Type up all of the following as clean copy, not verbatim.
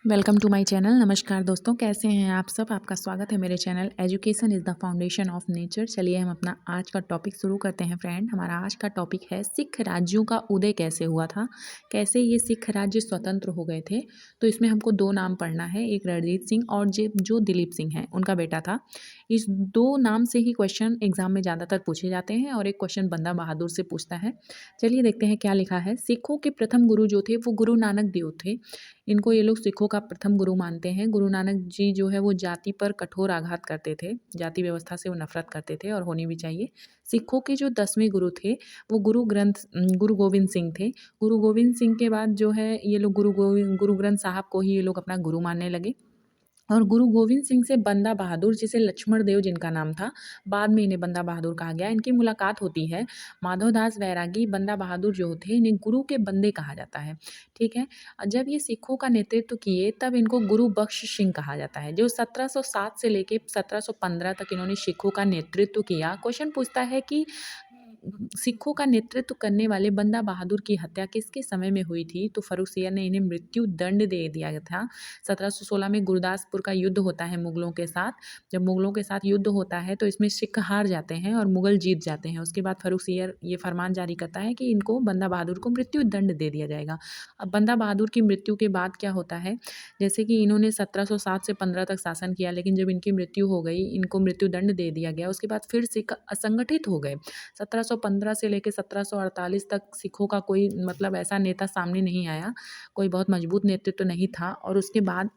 Welcome to my channel. नमस्कार दोस्तों, कैसे हैं आप सब। आपका स्वागत है मेरे channel education is the foundation of nature. चलिए हम अपना आज का टॉपिक शुरू करते हैं फ्रेंड। हमारा आज का टॉपिक है सिख राज्यों का उदय कैसे हुआ था, कैसे ये सिख राज्य स्वतंत्र हो गए थे। तो इसमें हमको दो नाम पढ़ना है, एक रणजीत सिंह और जो दिलीप सिंह है उनका बेटा था। इस दो नाम से ही क्वेश्चन एग्जाम में ज़्यादातर पूछे जाते हैं और एक क्वेश्चन बंदा बहादुर से पूछता है। चलिए देखते हैं क्या लिखा है। सिखों के प्रथम गुरु जो थे वो गुरु नानक देव थे। इनको ये लोग सिखों का प्रथम गुरु मानते हैं। गुरु नानक जी जो है वो जाति पर कठोर आघात करते थे, जाति व्यवस्था से वो नफरत करते थे और होनी भी चाहिए। सिखों के जो 10वें गुरु थे वो गुरु गोविंद सिंह थे। गुरु गोविंद सिंह के बाद जो है ये लोग गुरु ग्रंथ साहब को ही ये लोग अपना गुरु मानने लगे। और गुरु गोविंद सिंह से बंदा बहादुर, जिसे लक्ष्मण देव जिनका नाम था, बाद में इन्हें बंदा बहादुर कहा गया। इनकी मुलाकात होती है। माधवदास वैरागी बंदा बहादुर जो थे इन्हें गुरु के बंदे कहा जाता है। ठीक है। जब ये सिखों का नेतृत्व किए तब इनको गुरु बख्श सिंह कहा जाता है। जो 1707 से लेके 1715 तक इन्होंने सिखों का नेतृत्व किया। क्वेश्चन पूछता है कि सिखों का नेतृत्व करने वाले बंदा बहादुर की हत्या किसके समय में हुई थी। तो फर्रुखसियर ने इन्हें मृत्यु दंड दे दिया था। 1716 में गुरदासपुर का युद्ध होता है मुगलों के साथ। जब मुगलों के साथ युद्ध होता है तो इसमें सिख हार जाते हैं और मुगल जीत जाते हैं। उसके बाद फर्रुखसियर ये फरमान जारी करता है कि इनको बंदा बहादुर को मृत्यु दंड दे दिया जाएगा। अब बंदा बहादुर की मृत्यु के बाद क्या होता है, जैसे कि इन्होंने 1707 से 15 तक शासन किया, लेकिन जब इनकी मृत्यु हो गई, इनको मृत्यु दंड दे दिया गया। उसके बाद फिर सिख असंगठित हो गए। 1715 से लेकर 1748 तक सिखों का कोई मतलब ऐसा नेता सामने नहीं आया, कोई बहुत मजबूत नेतृत्व नहीं था। और उसके बाद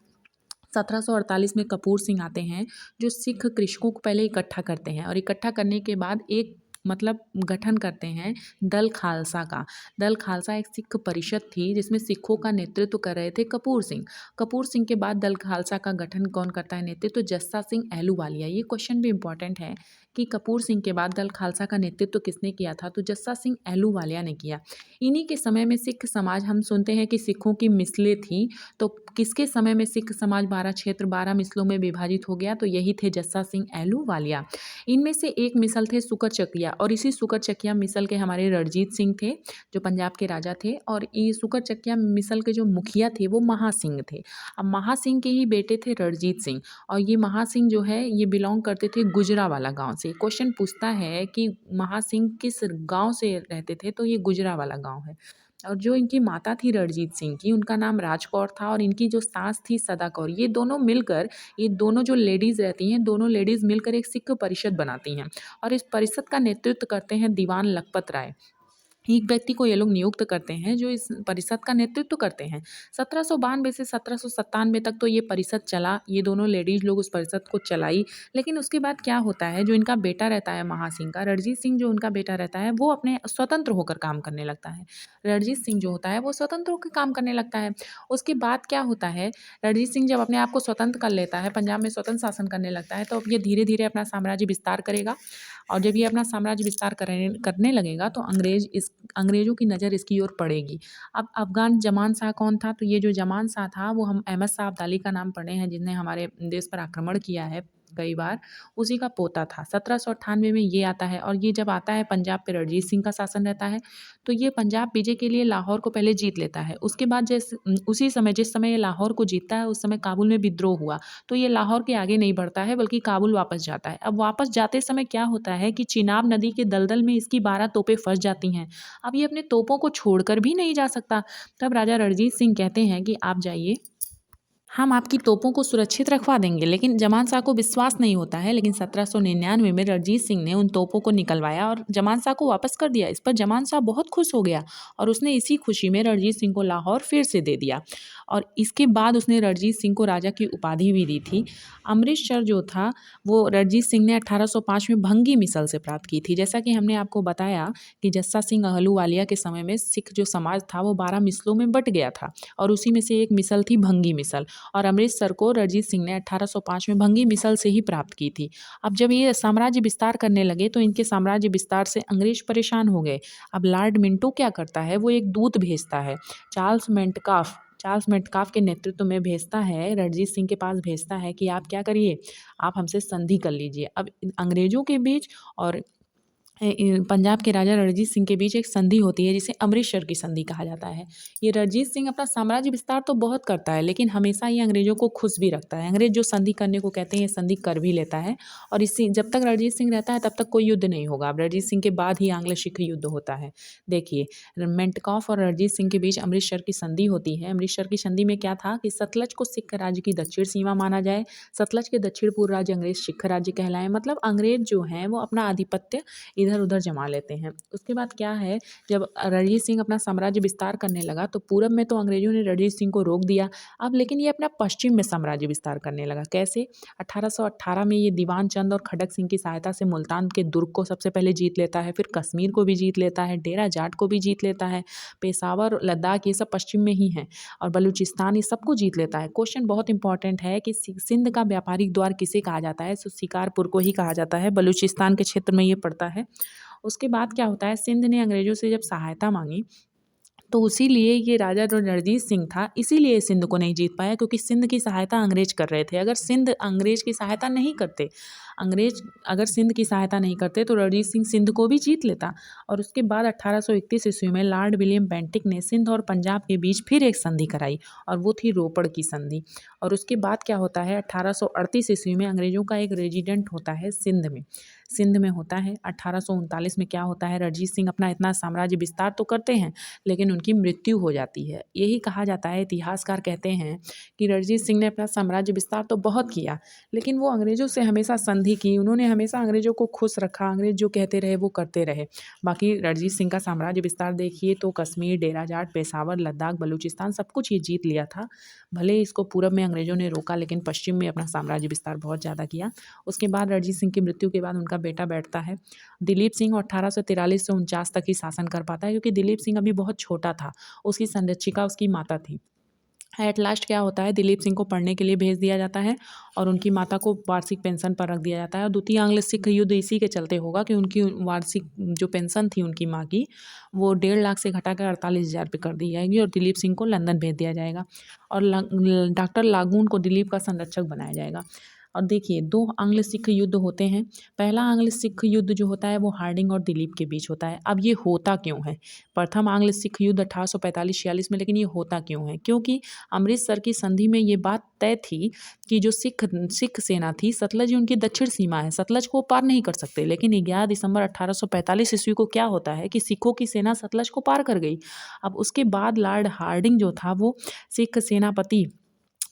1748 में कपूर सिंह आते हैं, जो सिख कृषकों को पहले इकट्ठा करते हैं और इकट्ठा करने के बाद एक मतलब गठन करते हैं दल खालसा का। दल खालसा एक सिख परिषद थी जिसमें सिखों का नेतृत्व कर रहे थे कपूर सिंह। कपूर सिंह के बाद दल खालसा का गठन कौन करता है नेतृत्व, जस्सा सिंह अहलूवालिया। ये क्वेश्चन भी इंपॉर्टेंट है कि कपूर सिंह के बाद दल खालसा का नेतृत्व किसने किया था, तो जस्सा सिंह अहलूवालिया ने किया। इन्हीं के समय में सिख समाज, हम सुनते हैं कि सिखों की मिसलें थी, तो किसके समय में सिख समाज 12 क्षेत्र 12 मिसलों में विभाजित हो गया, तो यही थे जस्सा सिंह अहलूवालिया। इनमें से एक मिसल थे सुकर चकिया, और इसी सुकर चकिया मिसल के हमारे रणजीत सिंह थे जो पंजाब के राजा थे। और ये सुकर चकिया मिसल के जो मुखिया थे वो महासिंह थे। अब महासिंह के ही बेटे थे रणजीत सिंह, और ये महासिंह जो है ये बिलोंग करते थे गुजरावाला गांव से। क्वेश्चन पूछता है कि महासिंह किस गांव से रहते थे, तो ये गुजरावाला गांव है। और जो इनकी माता थी रणजीत सिंह की, उनका नाम राजकौर था, और इनकी जो सास थी सदा कौर। ये दोनों मिलकर, ये दोनों जो लेडीज़ रहती हैं, दोनों लेडीज़ मिलकर एक सिख परिषद बनाती हैं और इस परिषद का नेतृत्व करते हैं दीवान लखपत राय। एक व्यक्ति को ये लोग नियुक्त करते हैं जो इस परिषद का नेतृत्व करते हैं। 1792 से 1797 तक तो ये परिषद चला, ये दोनों लेडीज लोग उस परिषद को चलाई। लेकिन उसके बाद क्या होता है, जो इनका बेटा रहता है महासिंह का, रणजीत सिंह जो उनका बेटा रहता है, वो अपने स्वतंत्र होकर काम करने लगता है। रणजीत सिंह जो होता है वो स्वतंत्र होकर काम करने लगता है। उसके बाद क्या होता है, रणजीत सिंह जब अपने आप को स्वतंत्र कर लेता है, पंजाब में स्वतंत्र शासन करने लगता है, तो अब ये धीरे धीरे अपना साम्राज्य विस्तार करेगा। और जब ये अपना साम्राज्य विस्तार करने लगेगा तो अंग्रेज़ों की नज़र इसकी ओर पड़ेगी। अब अफ़गान ज़मान शाह कौन था, तो ये जो ज़मान शाह था वो हम अहमद शाह अब्दाली का नाम पढ़े हैं, जिसने हमारे देश पर आक्रमण किया है कई बार, उसी का पोता था। 1798 में ये आता है, और ये जब आता है पंजाब पे रणजीत सिंह का शासन रहता है। तो ये पंजाब विजय के लिए लाहौर को पहले जीत लेता है। उसके बाद उसी समय जिस समय ये लाहौर को जीतता है, उस समय काबुल में विद्रोह हुआ। तो ये लाहौर के आगे नहीं बढ़ता है बल्कि काबुल वापस जाता है। अब वापस जाते समय क्या होता है कि चिनाब नदी के दलदल में इसकी 12 तोपें फंस जाती हैं। अब ये अपने तोपों को छोड़कर भी नहीं जा सकता। तब राजा रणजीत सिंह कहते हैं कि आप जाइए, हम आपकी तोपों को सुरक्षित रखवा देंगे। लेकिन जमान शाह को विश्वास नहीं होता है। लेकिन 1799 में रणजीत सिंह ने उन तोपों को निकलवाया और जमान शाह को वापस कर दिया। इस पर जमान शाह बहुत खुश हो गया और उसने इसी खुशी में रणजीत सिंह को लाहौर फिर से दे दिया। और इसके बाद उसने रणजीत सिंह को राजा की उपाधि भी दी थी। अमृतसर जो था वो रणजीत सिंह ने 1805 में भंगी मिसल से प्राप्त की थी। जैसा कि हमने आपको बताया कि जस्सा सिंह अहलूवालिया के समय में सिख जो समाज था वो 12 मिसलों में बट गया था, और उसी में से एक मिसल थी भंगी मिसल। और अमृतसर को रणजीत सिंह ने 1805 में भंगी मिसल से ही प्राप्त की थी। अब जब ये साम्राज्य विस्तार करने लगे तो इनके साम्राज्य विस्तार से अंग्रेज परेशान हो गए। अब लॉर्ड मिंटो क्या करता है, वो एक दूत भेजता है, चार्ल्स मेटकाफ के नेतृत्व में भेजता है, रणजीत सिंह के पास भेजता है कि आप क्या करिए, आप हमसे संधि कर लीजिए। अब अंग्रेजों के बीच और पंजाब के राजा रणजीत सिंह के बीच एक संधि होती है जिसे अमृतसर की संधि कहा जाता है। ये रणजीत सिंह अपना साम्राज्य विस्तार तो बहुत करता है, लेकिन हमेशा ये अंग्रेजों को खुश भी रखता है। अंग्रेज जो संधि करने को कहते हैं ये संधि कर भी लेता है। और इसी जब तक रणजीत सिंह रहता है तब तक कोई युद्ध नहीं होगा। अब रणजीत सिंह के बाद ही आंग्ल सिख युद्ध होता है। देखिए, मेंटकॉफ और रणजीत सिंह के बीच अमृतसर की संधि होती है। अमृतसर की संधि में क्या था कि सतलज को सिख राज्य की दक्षिण सीमा माना जाए। सतलज के दक्षिण पूर्व राज्य अंग्रेज सिख राज्य कहलाए। मतलब अंग्रेज जो हैं वो अपना आधिपत्य इधर उधर जमा लेते हैं। उसके बाद क्या है, जब रणजीत सिंह अपना साम्राज्य विस्तार करने लगा तो पूरब में तो अंग्रेजों ने रणजीत सिंह को रोक दिया। अब लेकिन ये अपना पश्चिम में साम्राज्य विस्तार करने लगा। कैसे? 1818 में ये दीवान चंद और खड़क सिंह की सहायता से मुल्तान के दुर्ग को सबसे पहले जीत लेता है, फिर कश्मीर को भी जीत लेता है, डेरा जाट को भी जीत लेता है, पेशावर, लद्दाख ये सब पश्चिम में ही हैं, और बलूचिस्तान ये सबको जीत लेता है। क्वेश्चन बहुत इंपॉर्टेंट है कि सिंध का व्यापारिक द्वार किसे कहा जाता है? तो शिकारपुर को ही कहा जाता है। बलूचिस्तान के क्षेत्र में ये पड़ता है। उसके बाद क्या होता है, सिंध ने अंग्रेजों से जब सहायता मांगी तो उसीलिए ये राजा जो रणजीत सिंह था इसीलिए सिंध को नहीं जीत पाया, क्योंकि सिंध की सहायता अंग्रेज कर रहे थे। अगर सिंध अंग्रेज की सहायता नहीं करते, अंग्रेज अगर सिंध की सहायता नहीं करते तो रणजीत सिंह सिंध को भी जीत लेता। और उसके बाद 1831 ईस्वी में लॉर्ड विलियम बेंटिक ने सिंध और पंजाब के बीच फिर एक संधि कराई, और वो थी रोपड़ की संधि। और उसके बाद क्या होता है, 1838 ईस्वी में अंग्रेजों का एक रेजिडेंट होता है सिंध में होता है। 1839 में क्या होता है, रणजीत सिंह अपना इतना साम्राज्य विस्तार तो करते हैं लेकिन उनकी मृत्यु हो जाती है। यही कहा जाता है, इतिहासकार कहते हैं कि रणजीत सिंह ने अपना साम्राज्य विस्तार तो बहुत किया, लेकिन वो अंग्रेजों से हमेशा संधि की। उन्होंने हमेशा अंग्रेजों को खुश रखा, अंग्रेज जो कहते रहे वो करते रहे। बाकी रणजीत सिंह का साम्राज्य विस्तार देखिए तो कश्मीर, डेरा जाट, पेशावर, लद्दाख, बलूचिस्तान सब कुछ ये जीत लिया था। भले इसको पूरब में अंग्रेजों ने रोका, लेकिन पश्चिम में अपना साम्राज्य विस्तार बहुत ज़्यादा किया। उसके बाद रणजीत सिंह की मृत्यु के बाद उनका बेटा बैठता है दिलीप सिंह, और 1843 से 49 तक ही शासन कर पाता है, क्योंकि दिलीप सिंह अभी बहुत छोटा था। उसकी संरक्षिका उसकी माता थी। एट लास्ट क्या होता है, दिलीप सिंह को पढ़ने के लिए भेज दिया जाता है और उनकी माता को वार्षिक पेंशन पर रख दिया जाता है। और द्वितीय आंग्ल सिख युद्ध इसी के चलते होगा कि उनकी वार्षिक जो पेंशन थी उनकी माँ की, वो 1.5 लाख से घटाकर 48,000 पे कर दी जाएगी, और दिलीप सिंह को लंदन भेज दिया जाएगा, और डॉक्टर लागून को दिलीप का संरक्षक बनाया जाएगा। और देखिए, 2 आंग्ल सिख युद्ध होते हैं। पहला आंग्ल सिख युद्ध जो होता है वो हार्डिंग और दिलीप के बीच होता है। अब ये होता क्यों है? प्रथम आंग्ल सिख युद्ध 1845-46 में, लेकिन ये होता क्यों है? क्योंकि अमृतसर की संधि में ये बात तय थी कि जो सिख सेना थी, सतलज उनकी दक्षिण सीमा है, सतलज को पार नहीं कर सकते। लेकिन 11 दिसंबर 1845 ईस्वी को क्या होता है कि सिखों की सेना सतलज को पार कर गई। अब उसके बाद लॉर्ड हार्डिंग जो था वो सिख सेनापति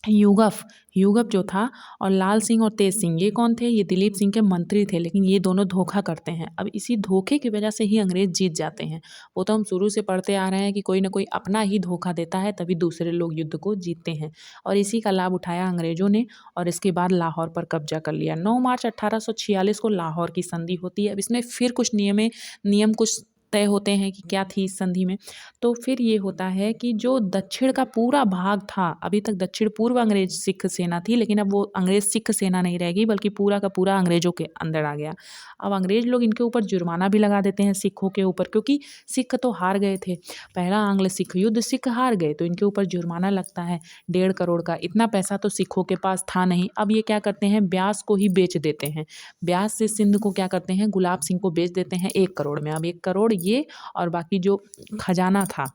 ह्यूगफ जो था, और लाल सिंह और तेज सिंह ये कौन थे? ये दिलीप सिंह के मंत्री थे, लेकिन ये दोनों धोखा करते हैं। अब इसी धोखे की वजह से ही अंग्रेज जीत जाते हैं। वो तो हम शुरू से पढ़ते आ रहे हैं कि कोई ना कोई अपना ही धोखा देता है तभी दूसरे लोग युद्ध को जीतते हैं, और इसी का लाभ उठाया अंग्रेजों ने, और इसके बाद लाहौर पर कब्जा कर लिया। 9 मार्च 1846 को लाहौर की संधि होती है। अब इसमें फिर कुछ नियम कुछ तय होते हैं कि क्या थी इस संधि में। तो फिर ये होता है कि जो दक्षिण का पूरा भाग था, अभी तक दक्षिण पूर्व अंग्रेज सिख सेना थी, लेकिन अब वो अंग्रेज सिख सेना नहीं रहेगी, बल्कि पूरा का पूरा अंग्रेजों के अंदर आ गया। अब अंग्रेज लोग इनके ऊपर जुर्माना भी लगा देते हैं सिखों के ऊपर, क्योंकि सिख तो हार गए थे। पहला आंग्ल सिख युद्ध सिख हार गए तो इनके ऊपर जुर्माना लगता है 1.5 करोड़ का। इतना पैसा तो सिखों के पास था नहीं। अब ये क्या करते हैं, ब्यास को ही बेच देते हैं। ब्यास से सिंध को क्या करते हैं, गुलाब सिंह को बेच देते हैं 1 करोड़ में। अब 1 करोड़ ये, और बाकी जो खजाना था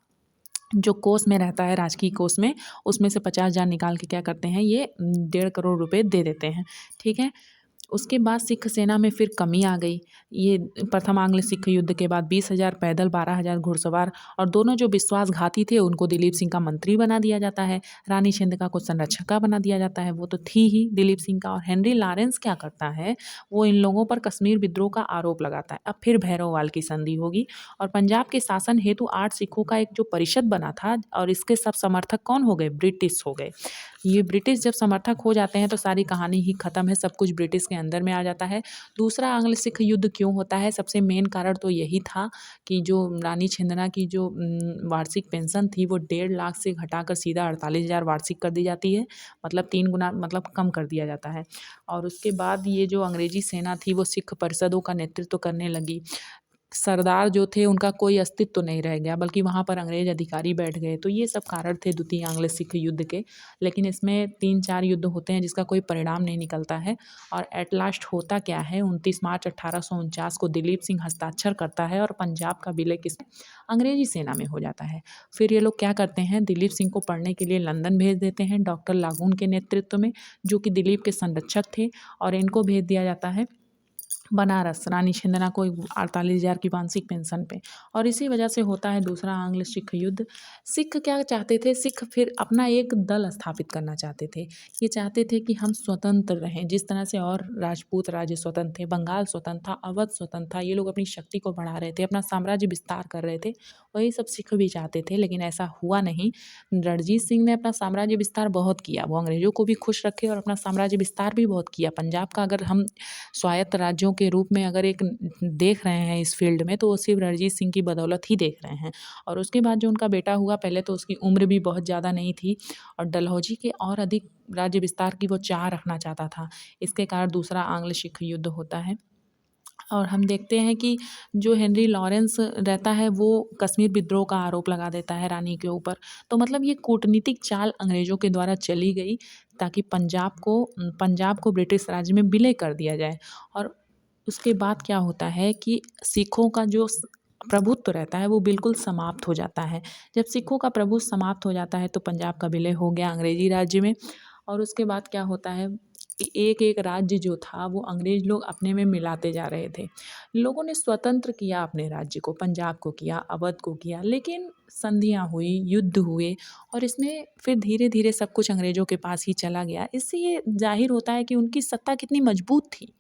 जो कोष में रहता है, राजकीय कोष में, उसमें से 50,000 निकाल के क्या करते हैं, ये 1.5 करोड़ रुपए दे देते हैं। ठीक है। उसके बाद सिख सेना में फिर कमी आ गई। ये प्रथम आंग्ल सिख युद्ध के बाद 20,000 पैदल, 12,000 घुड़सवार, और दोनों जो विश्वासघाती थे उनको दिलीप सिंह का मंत्री बना दिया जाता है। रानी छिंदका को संरक्षका बना दिया जाता है, वो तो थी ही दिलीप सिंह का। और हेनरी लॉरेंस क्या करता है, वो इन लोगों पर कश्मीर विद्रोह का आरोप लगाता है। अब फिर भैरववाल की संधि होगी, और पंजाब के शासन हेतु 8 सिखों का एक जो परिषद बना था, और इसके सब समर्थक कौन हो गए, ब्रिटिश हो गए। ये ब्रिटिश जब समर्थक हो जाते हैं तो सारी कहानी ही खत्म है, सब कुछ ब्रिटिश के अंदर में आ जाता है। दूसरा आंग्ल सिख युद्ध क्यों होता है, सबसे मेन कारण तो यही था कि जो रानी छिंदना की जो वार्षिक पेंशन थी वो 1.5 लाख से घटाकर सीधा 48,000 वार्षिक कर दी जाती है, मतलब 3 गुना मतलब कम कर दिया जाता है। और उसके बाद ये जो अंग्रेजी सेना थी वो सिख परिषदों का नेतृत्व करने लगी। सरदार जो थे उनका कोई अस्तित्व तो नहीं रह गया, बल्कि वहाँ पर अंग्रेज अधिकारी बैठ गए। तो ये सब कारण थे द्वितीय आंग्ल सिख युद्ध के। लेकिन इसमें 3-4 युद्ध होते हैं जिसका कोई परिणाम नहीं निकलता है। और एट लास्ट होता क्या है, 29 मार्च 1849 को दिलीप सिंह हस्ताक्षर करता है और पंजाब का विलय किस अंग्रेजी सेना में हो जाता है। फिर ये लोग क्या करते हैं, दिलीप सिंह को पढ़ने के लिए लंदन भेज देते हैं डॉक्टर लागून के नेतृत्व में, जो कि दिलीप के संरक्षक थे। और इनको भेज दिया जाता है बनारस रानी छिंदना को 48,000 की मासिक पेंशन पे। और इसी वजह से होता है दूसरा आंग्ल सिख युद्ध। सिख क्या चाहते थे, सिख फिर अपना एक दल स्थापित करना चाहते थे। ये चाहते थे कि हम स्वतंत्र रहें, जिस तरह से और राजपूत राज्य स्वतंत्र थे, बंगाल स्वतंत्र था, अवध स्वतंत्र था। ये लोग अपनी शक्ति को बढ़ा रहे थे, अपना साम्राज्य विस्तार कर रहे थे। वही सब सिख भी चाहते थे, लेकिन ऐसा हुआ नहीं। रणजीत सिंह ने अपना साम्राज्य विस्तार बहुत किया, वो अंग्रेजों को भी खुश रखे और अपना साम्राज्य विस्तार भी बहुत किया। पंजाब का अगर हम स्वायत्त राज्यों के रूप में अगर एक देख रहे हैं इस फील्ड में, तो वो सिर्फ रणजीत सिंह की बदौलत ही देख रहे हैं। और उसके बाद जो उनका बेटा हुआ, पहले तो उसकी उम्र भी बहुत ज़्यादा नहीं थी और डलहौजी के और अधिक राज्य विस्तार की वो चाह रखना चाहता था। इसके कारण दूसरा आंग्ल सिख युद्ध होता है। और हम देखते हैं कि जो हेनरी लॉरेंस रहता है वो कश्मीर विद्रोह का आरोप लगा देता है रानी के ऊपर। तो मतलब ये कूटनीतिक चाल अंग्रेज़ों के द्वारा चली गई, ताकि पंजाब को ब्रिटिश राज्य में विलय कर दिया जाए। और उसके बाद क्या होता है कि सिखों का जो प्रभुत्व रहता है वो बिल्कुल समाप्त हो जाता है। जब सिखों का प्रभुत्व समाप्त हो जाता है तो पंजाब का विलय हो गया अंग्रेजी राज्य में। और उसके बाद क्या होता है, एक एक राज्य जो था वो अंग्रेज लोग अपने में मिलाते जा रहे थे। लोगों ने स्वतंत्र किया अपने राज्य को, पंजाब को किया, अवध को किया, लेकिन संधियाँ हुई, युद्ध हुए और इसमें फिर धीरे धीरे सब कुछ अंग्रेज़ों के पास ही चला गया। इससे ये जाहिर होता है कि उनकी सत्ता कितनी मजबूत थी।